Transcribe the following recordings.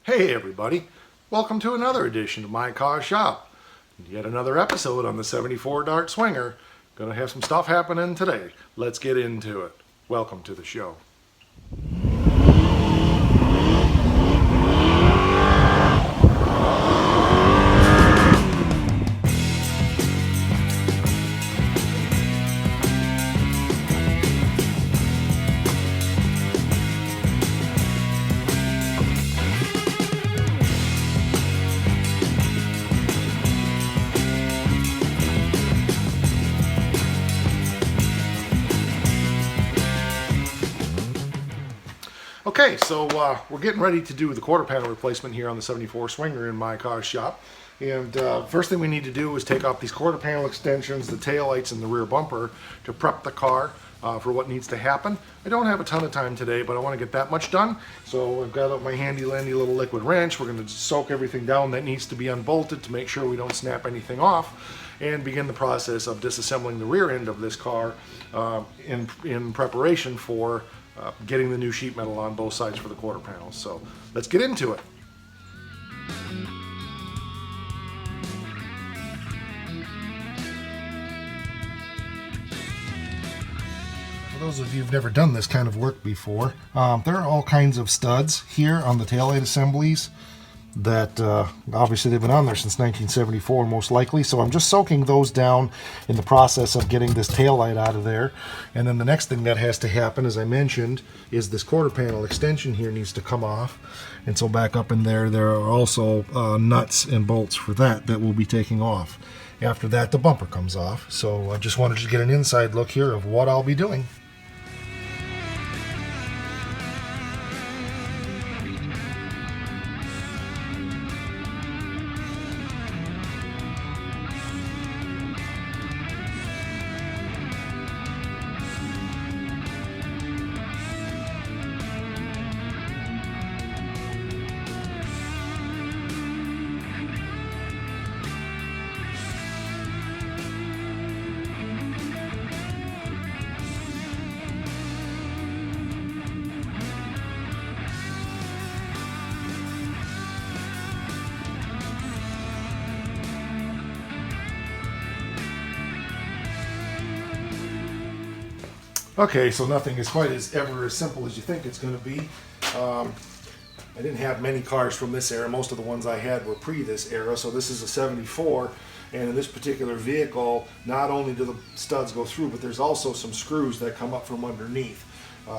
Hey everybody, welcome to another edition of My Car Shop. Yet another episode on the 74 Dart Swinger. Gonna have some stuff happening today. Let's get into it. Welcome to the show. Okay, so we're getting ready to do the quarter panel replacement here on the 74 Swinger in My Car Shop. And first thing we need to do is take off these quarter panel extensions, the taillights, and the rear bumper to prep the car for what needs to happen. I don't have a ton of time today, but I want to get that much done. So I've got my handy dandy little liquid wrench. We're going to soak everything down that needs to be unbolted to make sure we don't snap anything off, and begin the process of disassembling the rear end of this car in preparation for getting the new sheet metal on both sides for the quarter panels. So let's get into it. For those of you who've never done this kind of work before, there are all kinds of studs here on the taillight assemblies that obviously they've been on there since 1974 most likely, so I'm just soaking those down in the process of getting this taillight out of there. And then the next thing that has to happen, as I mentioned, is this quarter panel extension here needs to come off. And so back up in there are also nuts and bolts for that we'll be taking off. After that, the bumper comes off. So I just wanted to get an inside look here of what I'll be doing. Okay, so nothing is quite as simple as you think it's going to be. I didn't have many cars from this era. Most of the ones I had were pre this era, so this is a 74. And in this particular vehicle, not only do the studs go through, but there's also some screws that come up from underneath.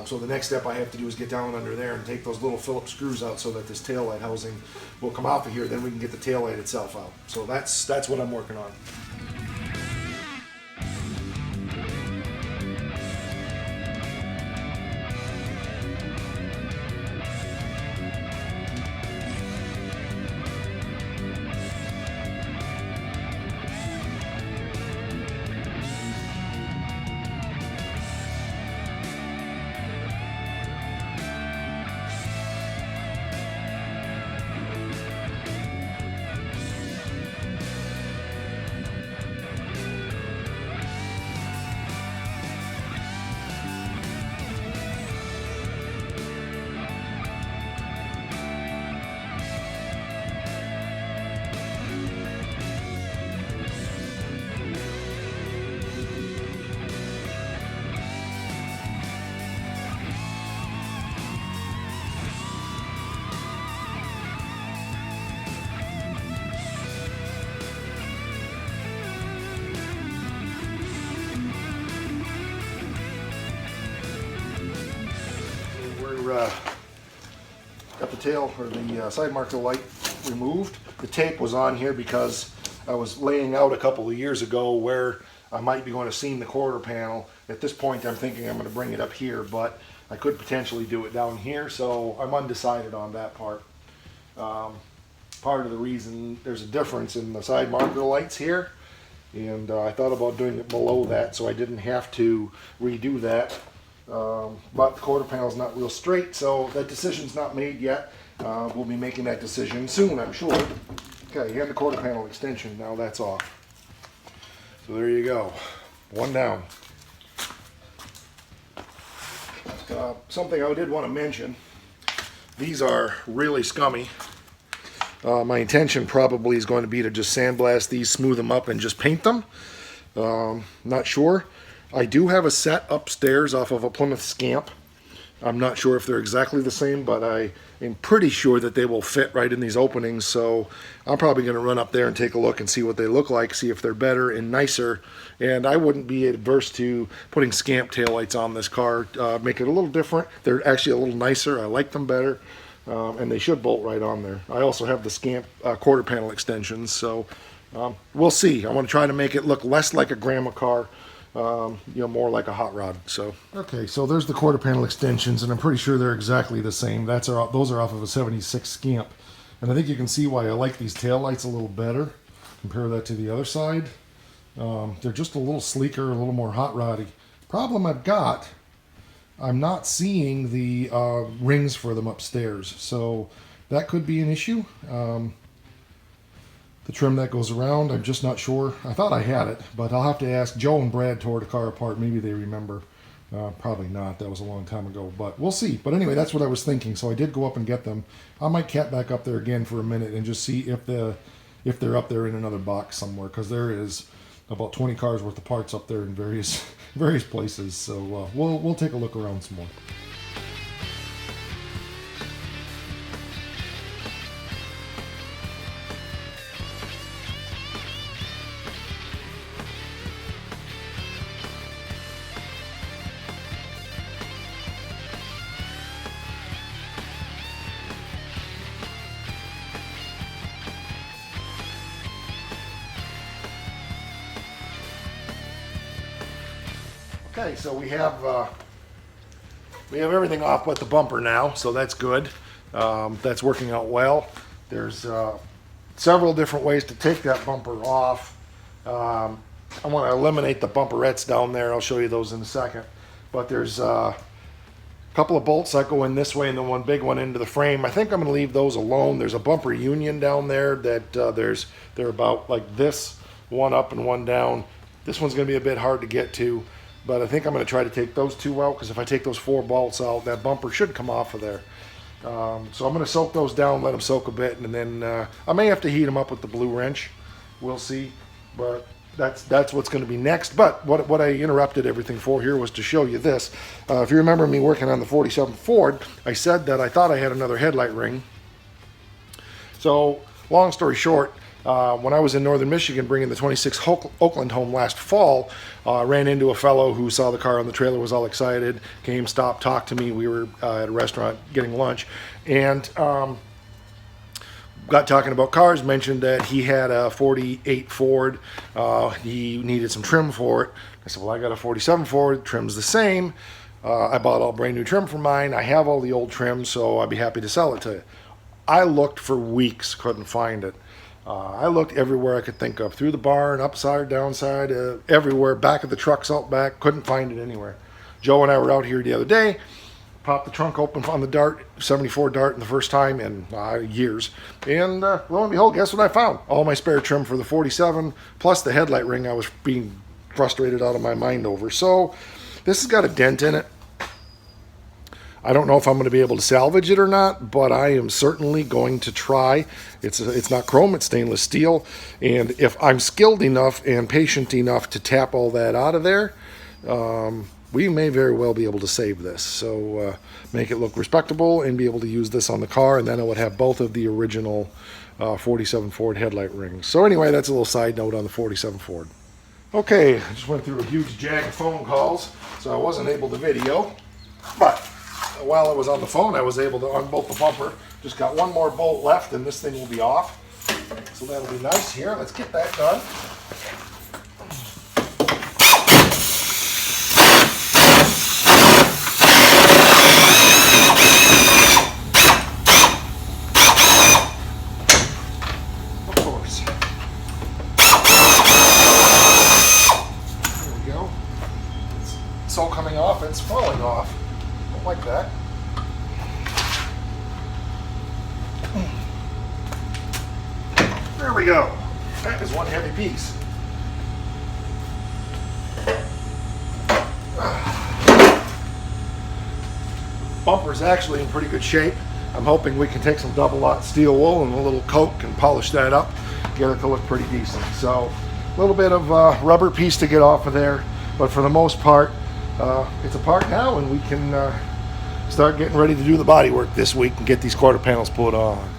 So the next step I have to do is get down under there and take those little Phillips screws out so that this taillight housing will come off of here. Then we can get the taillight itself out. So that's what I'm working on. Got the tail or the side marker light removed. The tape was on here because I was laying out a couple of years ago where I might be going to seam the quarter panel. At this point I'm thinking I'm going to bring it up here, but I could potentially do it down here, so I'm undecided on that part. Part of the reason there's a difference in the side marker lights here, and I thought about doing it below that so I didn't have to redo that. But the quarter panel is not real straight, so that decision's not made yet. We'll be making that decision soon, I'm sure. Okay, and the quarter panel extension, now that's off. So there you go, one down. Something I did want to mention, these are really scummy. My intention probably is going to be to just sandblast these, smooth them up, and just paint them. Not sure. I do have a set upstairs off of a Plymouth Scamp. I'm not sure if they're exactly the same, but I am pretty sure that they will fit right in these openings. So I'm probably going to run up there and take a look and see what they look like, see if they're better and nicer. And I wouldn't be adverse to putting Scamp taillights on this car, make it a little different. They're actually a little nicer. I like them better, and they should bolt right on there. I also have the Scamp quarter panel extensions, so we'll see. I want to try to make it look less like a grandma car, more like a hot rod. So okay, so there's the quarter panel extensions, and I'm pretty sure they're exactly the same. Those are off of a 76 Scamp, and I think you can see why I like these taillights a little better. Compare that to the other side. They're just a little sleeker, a little more hot roddy. Problem I've got, I'm not seeing the rings for them upstairs, so that could be an issue. The trim that goes around, I'm just not sure. I thought I had it, but I'll have to ask. Joe and Brad tore the car apart. Maybe they remember. Probably not. That was a long time ago, but we'll see. But anyway, that's what I was thinking. So I did go up and get them. I might cat back up there again for a minute and just see if they're up there in another box somewhere, because there is about 20 cars worth of parts up there in various places. So we'll take a look around some more. Okay, so we have everything off but the bumper now, so that's good. That's working out well. There's several different ways to take that bumper off. I want to eliminate the bumperettes down there. I'll show you those in a second. But there's a couple of bolts that go in this way and then one big one into the frame. I think I'm going to leave those alone. There's a bumper union down there that they're about like this, one up and one down. This one's going to be a bit hard to get to. But I think I'm going to try to take those two out, because if I take those 4 bolts out, that bumper should come off of there. So I'm going to soak those down, let them soak a bit, and then I may have to heat them up with the blue wrench. We'll see. But that's what's going to be next. But what I interrupted everything for here was to show you this. If you remember me working on the 47 Ford, I said that I thought I had another headlight ring. So long story short, when I was in northern Michigan bringing the 26 Oakland home last fall, I ran into a fellow who saw the car on the trailer, was all excited, came, stopped, talked to me. We were at a restaurant getting lunch, and got talking about cars, mentioned that he had a 48 Ford. He needed some trim for it. I said, well, I got a 47 Ford, trim's the same. I bought all brand new trim for mine. I have all the old trim, so I'd be happy to sell it to you. I looked for weeks, couldn't find it. I looked everywhere I could think of, through the barn, upside, downside, everywhere, back of the trucks, out back, couldn't find it anywhere. Joe and I were out here the other day, popped the trunk open on the Dart, 74 Dart, in the first time in years, and lo and behold, guess what I found? All my spare trim for the 47, plus the headlight ring I was being frustrated out of my mind over. So this has got a dent in it. I don't know if I'm going to be able to salvage it or not, but I am certainly going to try. It's not chrome, it's stainless steel. And if I'm skilled enough and patient enough to tap all that out of there, we may very well be able to save this. So make it look respectable and be able to use this on the car, and then I would have both of the original 47 Ford headlight rings. So anyway, that's a little side note on the 47 Ford. Okay, I just went through a huge jag of phone calls, so I wasn't able to video, but while I was on the phone, I was able to unbolt the bumper. Just got one more bolt left and this thing will be off. So that'll be nice here. Let's get that done. Of course. There we go. It's all coming off. It's falling off. Like that. There we go. That is one heavy piece. Bumper's actually in pretty good shape. I'm hoping we can take some double lot steel wool and a little coat and polish that up, get it to look pretty decent. So a little bit of rubber piece to get off of there, but for the most part, it's apart now, and we can start getting ready to do the body work this week and get these quarter panels put on.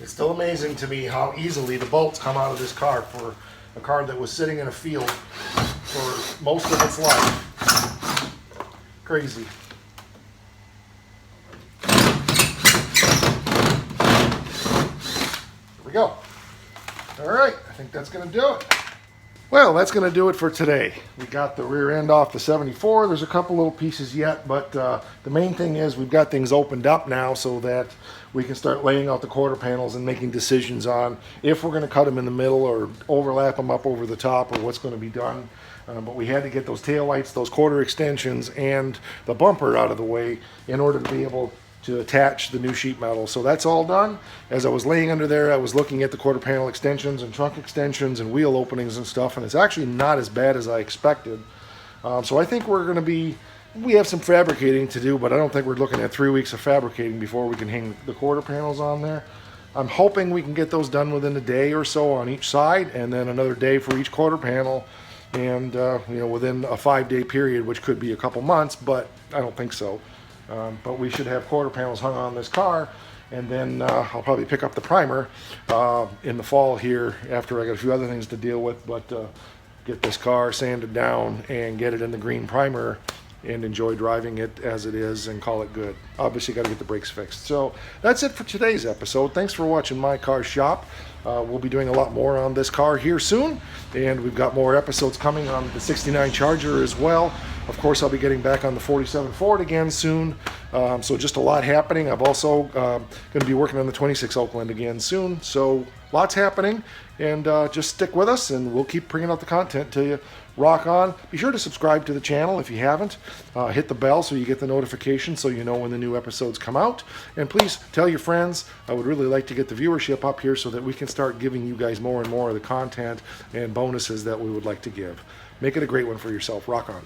It's still amazing to me how easily the bolts come out of this car for a car that was sitting in a field for most of its life. Crazy. Here we go. All right, I think that's going to do it. Well, that's going to do it for today. We got the rear end off the 74. There's a couple little pieces yet, but the main thing is we've got things opened up now so that we can start laying out the quarter panels and making decisions on if we're going to cut them in the middle or overlap them up over the top or what's going to be done. But we had to get those tail lights, those quarter extensions, and the bumper out of the way in order to be able to attach the new sheet metal. So that's all done. As I was laying under there, I was looking at the quarter panel extensions and trunk extensions and wheel openings and stuff, and it's actually not as bad as I expected. So I think we have some fabricating to do, but I don't think we're looking at 3 weeks of fabricating before we can hang the quarter panels on there. I'm hoping we can get those done within a day or so on each side, and then another day for each quarter panel, and within a 5-day period, which could be a couple months, but I don't think so. But we should have quarter panels hung on this car, and then I'll probably pick up the primer in the fall here after I got a few other things to deal with, but get this car sanded down and get it in the green primer and enjoy driving it as it is and call it good. Obviously got to get the brakes fixed. So that's it for today's episode. Thanks for watching My Car Shop. We'll be doing a lot more on this car here soon, and we've got more episodes coming on the 69 Charger as well. Of course, I'll be getting back on the 47 Ford again soon. So just a lot happening. I'm also going to be working on the 26 Oakland again soon. So lots happening, and just stick with us and we'll keep bringing out the content to you. Rock on. Be sure to subscribe to the channel if you haven't. Hit the bell so you get the notification so you know when the new episodes come out. And please tell your friends. I would really like to get the viewership up here so that we can start giving you guys more and more of the content and bonuses that we would like to give. Make it a great one for yourself. Rock on.